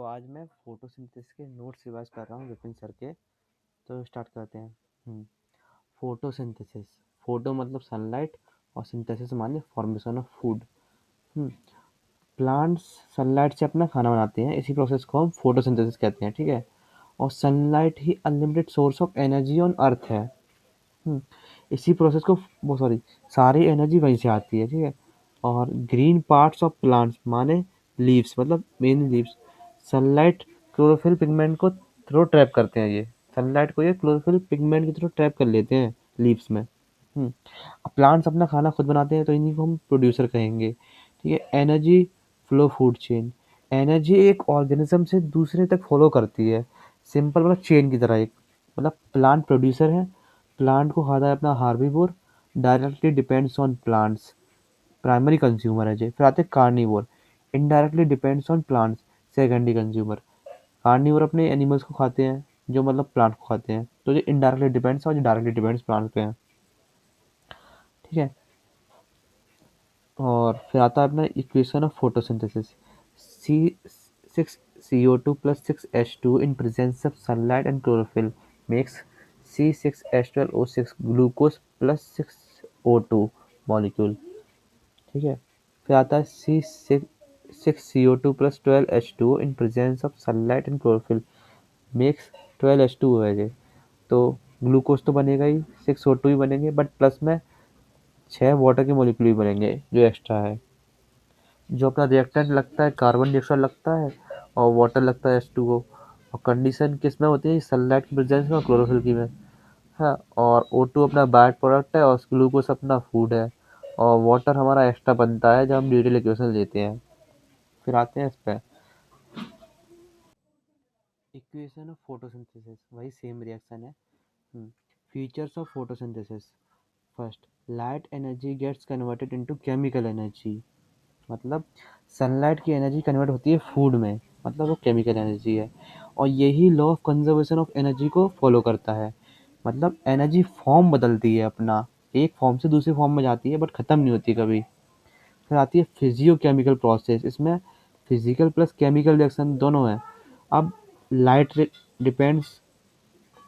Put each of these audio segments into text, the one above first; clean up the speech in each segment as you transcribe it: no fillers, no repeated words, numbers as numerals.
आज मैं फोटोसिंथेसिस के नोट्स रिवाइज कर रहा हूँ विपिन सर के। तो स्टार्ट करते हैं। फोटोसिंथेसिस। फोटो मतलब सनलाइट और सिंथेसिस माने formation of food. Plants sunlight से अपना खाना बनाते हैं, इसी प्रोसेस को हम फोटोसिंथेसिस कहते हैं, ठीक है। और sunlight he unlimited source of energy on earth है। हम्म, इसी प्रोसेस को वो सॉरी सारी एनर्जी वहीं से आती है, ठीक है। और ग्रीन पार्ट्स ऑफ प्लांट्स माने लीव्स, मतलब main leaves sunlight chlorophyll pigment को थ्रो ट्रैप करते हैं। ये सनलाइट को ये क्लोरोफिल पिगमेंट की थ्रो ट्रैप कर लेते हैं लीव्स में। अब प्लांट्स अपना खाना खुद बनाते हैं, तो इन्हीं को हम प्रोड्यूसर कहेंगे, ठीक है। Energy flow food chain. Energy एक ऑर्गेनिज्म से दूसरे तक फॉलो करती है, सिंपल मतलब चेन की तरह। एक मतलब प्लांट प्रोड्यूसर है, प्लांट को खाता है अपना herbivore, directly depends on plants, primary consumer है जी। फिर आते हैं carnivore, indirectly depends on plants, secondary consumer. Carnivore अपने एनिमल्स को खाते हैं, जो मतलब प्लांट को खाते हैं, तो ये इनडायरेक्टली डिपेंड्स और जो डायरेक्टली डिपेंड्स प्लांट पे हैं, ठीक है। और फिर आता है अपना equation of photosynthesis. C 6CO2 + 6H2 in presence of sunlight and chlorophyll makes C6H12O6 glucose plus 6O2 molecule, ठीक है। फिर आता है C6CO2 + 12H2 in presence of sunlight and chlorophyll makes 12H2 है ये। तो ग्लूकोज तो बनेगा ही, 6O2 भी बनेंगे, बट प्लस में 6 वाटर के मॉलिक्यूल भी बनेंगे जो एक्स्ट्रा है। जो अपना रिएक्टेंट लगता है कार्बन डाइऑक्साइड लगता है, और वाटर लगता है H2O। और कंडीशन किस में होती है, सनलाइट की प्रेजेंस में और क्लोरोफिल की में। हाँ, और O2 अपना बाय प्रोडक्ट है, और ग्लूकोज अपना फूड है, और वाटर हमारा एक्स्ट्रा बनता है जब हम ड्यूरेबल इक्वेशन लेते हैं। फिर आते हैं इस पे इक्वेशन ऑफ फोटोसिंथेसिस, वही सेम रिएक्शन है। Features of photosynthesis. First, light energy gets converted into chemical energy. मतलब सनलाइट की एनर्जी कन्वर्ट होती है फूड में, मतलब वो केमिकल एनर्जी है। और यही law of conservation of energy को फॉलो करता है। मतलब एनर्जी फॉर्म बदलती है अपना, एक फॉर्म से दूसरे फॉर्म में जाती है, बट ख़त्म नहीं होती कभी। फिर आती है फिजियो केमिकल प्रोसेस। इसमें फिजिकल प्लस केमिकल रिएक्शन दोनों है। अब light depends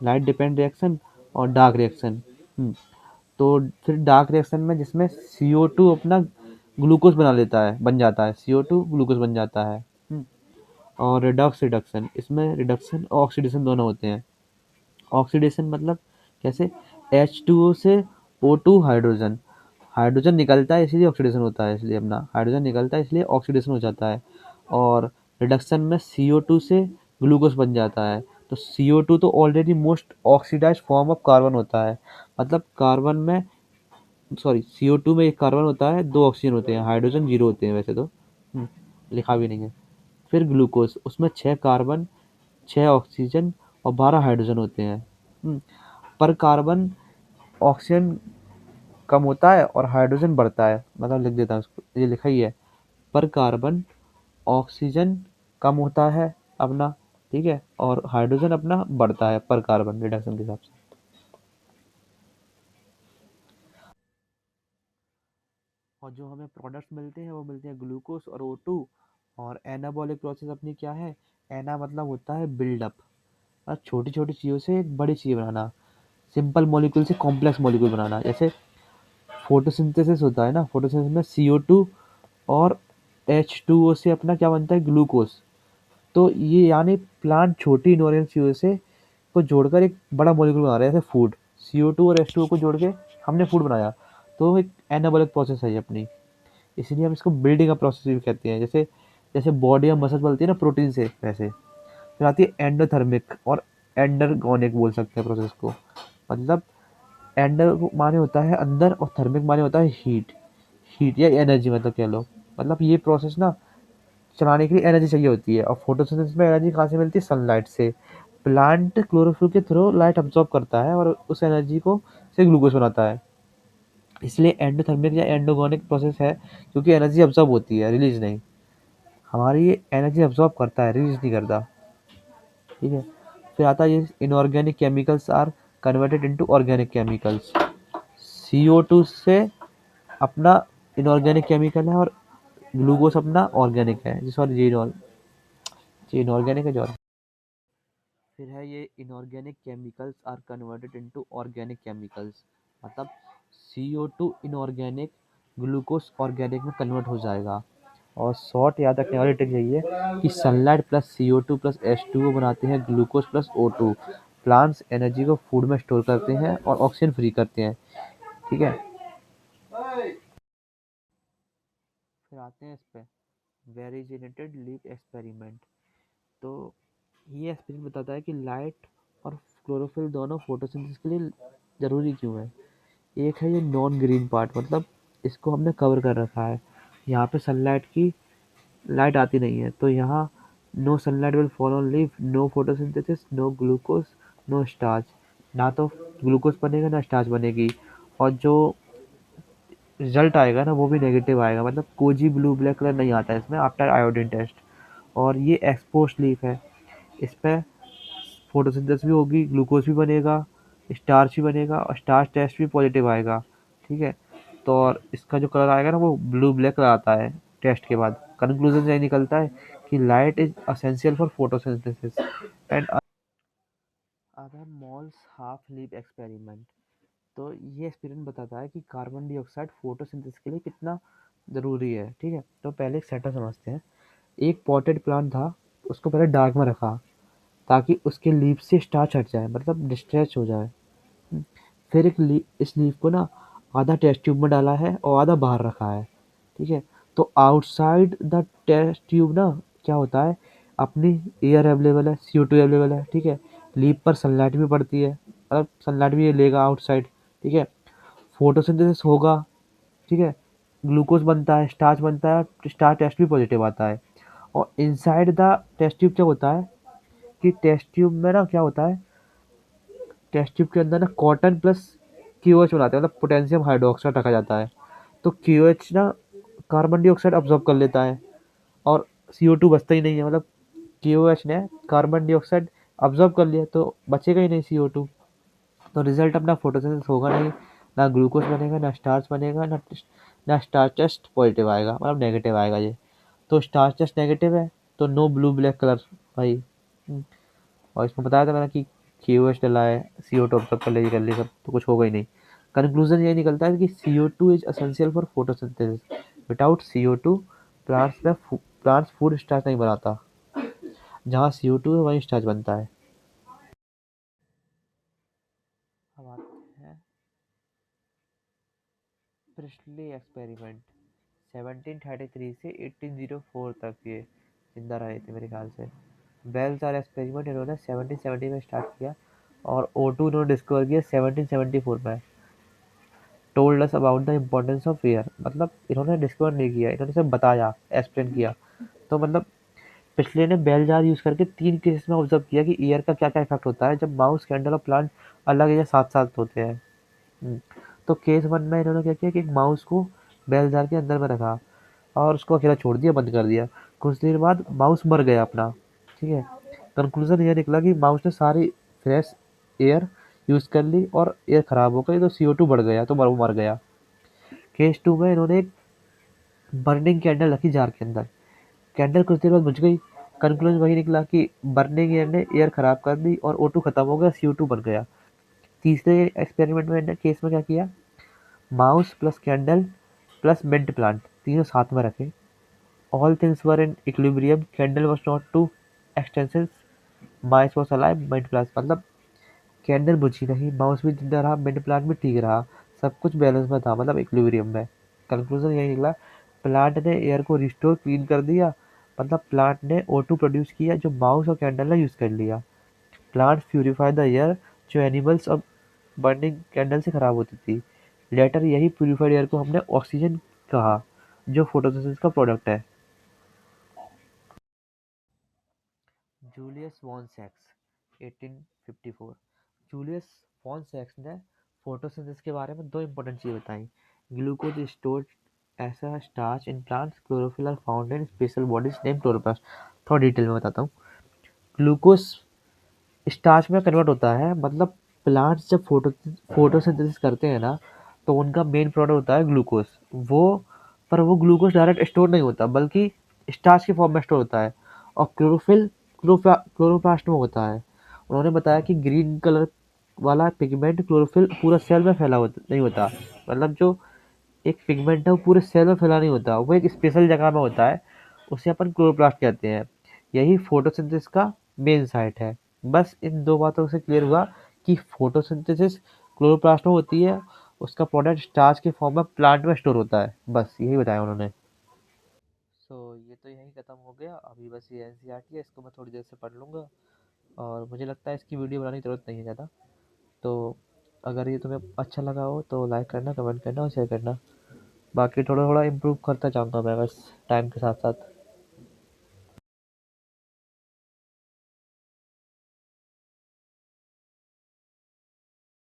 light depend reaction और डार्क रिएक्शन। तो फिर डार्क रिएक्शन में जिसमें CO2 अपना ग्लूकोज बन जाता है, CO2 ग्लूकोज बन जाता है। और रिडॉक्स रिडक्शन, इसमें रिडक्शन और ऑक्सीडेशन दोनों होते हैं। ऑक्सीडेशन मतलब कैसे, H2O से O2 हाइड्रोजन, हाइड्रोजन निकलता है इसलिए ऑक्सीडेशन होता है, इसलिए अपना हाइड्रोजन निकलता है इसलिए ऑक्सीडेशन हो जाता है। और रिडक्शन में CO2 से ग्लूकोज बन जाता है। तो CO2 तो already most oxidised form of carbon होता है। मतलब कार्बन में CO2 में एक कार्बन होता है, दो ऑक्सीजन होते हैं, हाइड्रोजन जीरो होते हैं वैसे तो। लिखा भी नहीं है। फिर ग्लूकोज, उसमें 6 कार्बन, 6 ऑक्सीजन और 12 हाइड्रोजन होते हैं। पर कार्बन ऑक्सीजन कम होता है और हाइड्रोजन बढ़ता है, मतलब लिख देता हूँ उसको, ये लिखा ही है। पर कार्बन ऑक्सीजन कम होता है अपना, ठीक है, और हाइड्रोजन अपना बढ़ता है पर कार्बन रिडक्शन के हिसाब से। और जो हमें प्रोडक्ट्स मिलते हैं वो मिलते हैं ग्लूकोज और O2। और एनाबॉलिक प्रोसेस अपनी क्या है, एना मतलब होता है बिल्डअप, और छोटी छोटी चीज़ों से एक बड़ी चीज़ बनाना, सिंपल मॉलिक्यूल से कॉम्प्लेक्स मॉलिक्यूल बनाना। जैसे फोटोसिंथेसिस होता है ना, फोटोसिंथेसिस में CO2 और H2O से अपना क्या बनता है, ग्लूकोज। तो ये यानी प्लांट छोटी इनऑर्गेनिक चीज़ों से को जोड़कर एक बड़ा मॉलिक्यूल बना रहा है, जैसे फूड। CO2 और H2O को जोड़ के हमने फूड बनाया, तो एक एनाबॉलिक प्रोसेस है ये अपनी। इसीलिए हम इसको बिल्डिंग का प्रोसेस भी कहते हैं। जैसे जैसे बॉडी या मसल बनती है ना प्रोटीन से, वैसे। फिर आती है एंडोथर्मिक और एंडरगोनिक बोल सकते हैं प्रोसेस को। मतलब एंडर माने होता है अंदर, और थर्मिक माने होता है हीट, हीट या एनर्जी मतलब कह लो। मतलब ये प्रोसेस ना चलाने के लिए एनर्जी चाहिए होती है। और फोटोसिंथेसिस में एनर्जी कहाँ से मिलती है, सनलाइट से। प्लांट क्लोरोफिल के थ्रू लाइट अब्जॉर्ब करता है और उस एनर्जी को से ग्लूकोज बनाता है। इसलिए एंडोथर्मिक या एंडोगोनिक प्रोसेस है, क्योंकि एनर्जी अब्जॉर्ब होती है, रिलीज नहीं। हमारी ये एनर्जी अब्जॉर्ब करता है, रिलीज नहीं करता, ठीक है। फिर आता है ये inorganic chemicals are converted into organic chemicals. CO2 से अपना इनऑर्गेनिक केमिकल है, और ग्लूकोज अपना ऑर्गेनिक है, सॉरी ये तो इनऑर्गेनिक है जो फिर है ये inorganic chemicals are converted into organic chemicals. मतलब CO2 इनऑर्गेनिक ग्लूकोज ऑर्गेनिक में कन्वर्ट हो जाएगा। और शॉर्ट याद रखने वाली ट्रिक यही है कि sunlight plus CO2 plus H2O बनाते हैं glucose plus O2। Plants energy को फूड में स्टोर करते हैं और ऑक्सीजन फ्री करते हैं। ठीक है, फिर आते हैं इस पे वेरिजिनेटेड लीफ एक्सपेरिमेंट। तो ये एक्सपेरिमेंट बताता है कि लाइट और क्लोरोफिल दोनों फोटोसिंथेसिस के लिए ज़रूरी क्यों है। एक है ये नॉन ग्रीन पार्ट, मतलब इसको हमने कवर कर रखा है, यहाँ पे सनलाइट की लाइट आती नहीं है, तो यहाँ no sunlight will fall on leaf, no photosynthesis, no glucose, no starch. ना तो ग्लूकोज बनेगा ना स्टार्च बनेगी, और जो रिजल्ट आएगा ना वो भी नेगेटिव आएगा, मतलब कोजी ब्लू ब्लैक कलर नहीं आता है इसमें आफ्टर आयोडीन टेस्ट। और ये एक्सपोज लीफ है, इस पे फोटोसिंथेसिस भी होगी, ग्लूकोज भी बनेगा, स्टार्च भी बनेगा, और स्टार्च टेस्ट भी पॉजिटिव आएगा। ठीक है, तो और इसका जो कलर आएगा ना वो ब्लू ब्लैक कलर आता है टेस्ट के बाद। कंक्लूजन यही निकलता है कि light is essential for photosynthesis and other malls half leaf experiment. तो ये एक्सपेरिमेंट बताता है कि कार्बन डाइऑक्साइड फोटोसिंथेसिस के लिए कितना ज़रूरी है। ठीक है, तो पहले एक सेटअप समझते हैं। एक पॉटेड प्लांट था, उसको पहले डार्क में रखा ताकि उसके लीफ से स्टार्च हट जाए, मतलब डिस्ट्रेच हो जाए। फिर इस लीफ को ना आधा टेस्ट ट्यूब में डाला है और आधा बाहर रखा है। ठीक है, तो आउटसाइड द टेस्ट ट्यूब ना क्या होता है, अपनी एयर अवेलेबल है, CO2 अवेलेबल है। ठीक है, लीफ पर सनलाइट भी पड़ती है, मतलब सनलाइट भी ये लेगा आउटसाइड। ठीक है, फोटोसिंथेसिस होगा। ठीक है, ग्लूकोज बनता है, स्टार्च बनता है, स्टार्च टेस्ट भी पॉजिटिव आता है। और इनसाइड द टेस्ट ट्यूब क्या होता है कि टेस्ट ट्यूब में ना क्या होता है, टेस्ट ट्यूब के अंदर ना कॉटन प्लस QH बनाते हैं, मतलब पोटेशियम हाइड्रोक्साइड रखा जाता है। तो QH ना कार्बन डाइऑक्साइड अब्जॉर्ब कर लेता है और CO2 बचता ही नहीं है, मतलब QH ने कार्बन डाइऑक्साइड अब्जॉर्ब कर लिया तो बचेगा ही नहीं CO2। तो रिजल्ट अपना फोटोसिंथेसिस होगा नहीं, ना ग्लूकोज बनेगा, ना स्टार्च बनेगा, ना स्टार्च टेस्ट पॉजिटिव आएगा, मतलब नेगेटिव आएगा ये। तो स्टार्च टेस्ट नेगेटिव है तो नो ब्लू ब्लैक कलर भाई। और इसमें बताया था मैंने कि QH डला है, CO2 अब तक कर ली सब, तो कुछ होगा ही नहीं। कंक्लूजन ये निकलता है कि CO2 is essential for photosynthesis. Without CO2 plants food starch नहीं बनाता। जहाँ CO2 है वहीं स्टार्च बनता है। अब आते हैं प्रिस्टली एक्सपेरिमेंट। 1733 से 1804 तक ये जिंदा रहे थे मेरे ख्याल से। बेल्स आर एक्सपेरिमेंट इन्होंने 1770 में स्टार्ट किया और O2 इन्होंने डिस्कवर किया 1774 में। Told us about the importance of air, मतलब इन्होंने डिस्कवर नहीं किया, इन्होंने सिर्फ बताया, एक्सप्लेन किया। तो मतलब पिछले ने बेल जार यूज करके 3 केसेस में ऑब्जर्व किया कि एयर का क्या क्या इफेक्ट होता है जब माउस कैंडल और प्लांट अलग या साथ साथ होते हैं। तो केस 1 में इन्होंने क्या किया कि एक माउस को बेल जार के अंदर में रखा और उसको अकेला छोड़ दिया, बंद कर दिया। कुछ देर बाद माउस मर गया अपना। ठीक है, कंक्लूजन ये निकला कि माउस ने सारी फ्रेश एयर यूज कर ली और एयर खराब हो गई, तो CO2 बढ़ गया, तो वो मर गया। केस 2 में इन्होंने एक बर्निंग कैंडल रखी जार के अंदर, कैंडल कुछ देर बाद बुझ गई। कंक्लूजन वही निकला कि बर्निंग एयर ने एयर खराब कर दी और O2 खत्म हो गया, CO2 बन गया। तीसरे एक्सपेरिमेंट में केस में क्या किया, mouse plus candle plus mint plant तीनों साथ में रखे। All things were in equilibrium, candle was not too extensive, mouse was alive, mint plus, मतलब कैंडल बुझी नहीं, माउस भी जिंदा रहा, मिंट प्लांट भी ठीक रहा, सब कुछ बैलेंस में था, मतलब इक्विलिब्रियम में। कंक्लूजन यही निकला, प्लांट ने एयर को रिस्टोर क्लीन कर दिया, मतलब प्लांट ने O2 प्रोड्यूस किया जो माउस और कैंडल ने यूज कर लिया। प्लांट प्यूरिफाई द एयर जो एनिमल्स और बर्निंग कैंडल से खराब होती थी। लेटर यही प्यूरिफाइड एयर को हमने ऑक्सीजन कहा जो फोटोसिंथेसिस का प्रोडक्ट है। जूलियस वॉन सैक्स 1854। जूलियस वॉन सैक्स ने फोटोसिंथेसिस के बारे में दो इंपॉर्टेंट चीज़ें बताई। ग्लूकोज स्टोर्ड ऐसा starch in plants, chlorophyll are found in special bodies name chloroplast. थोड़ा डिटेल में बताता हूँ। ग्लूकोज स्टार्च में कन्वर्ट होता है, मतलब प्लांट्स जब फोटोसिंथेसिस करते हैं ना तो उनका मेन प्रोडक्ट होता है ग्लूकोज। वो पर वो ग्लूकोज डायरेक्ट स्टोर नहीं होता बल्कि स्टार्च के फॉर्म में स्टोर होता है। और क्लोरोफिल क्लोरोप्लास्ट में होता है। उन्होंने बताया कि ग्रीन कलर वाला पिगमेंट क्लोरोफिल पूरा सेल में फैला होता नहीं होता। मतलब जो एक पिगमेंट है वो पूरे सेल में फैला नहीं होता, वो एक स्पेशल जगह में होता है, उसे अपन क्लोरोप्लास्ट कहते हैं। यही फोटोसिंथेसिस का मेन साइट है। बस इन दो बातों से क्लियर हुआ कि फोटोसिंथेसिस क्लोरोप्लास्ट में होती है, उसका प्रोडक्ट स्टार्च के फॉर्म में प्लांट में स्टोर होता है। बस यही बताया उन्होंने। सो ये तो यहीं ख़त्म हो गया। अभी बस ये एनसीईआरटी है, इसको मैं थोड़ी देर से पढ़ लूँगा और मुझे लगता है इसकी वीडियो बनाने की ज़रूरत नहीं है ज़्यादा। तो अगर ये तुम्हें अच्छा लगा हो तो लाइक करना, कमेंट करना और शेयर करना। बाकी थोड़ा थोड़ा इम्प्रूव करता जाऊँगा मैं बस टाइम के साथ साथ।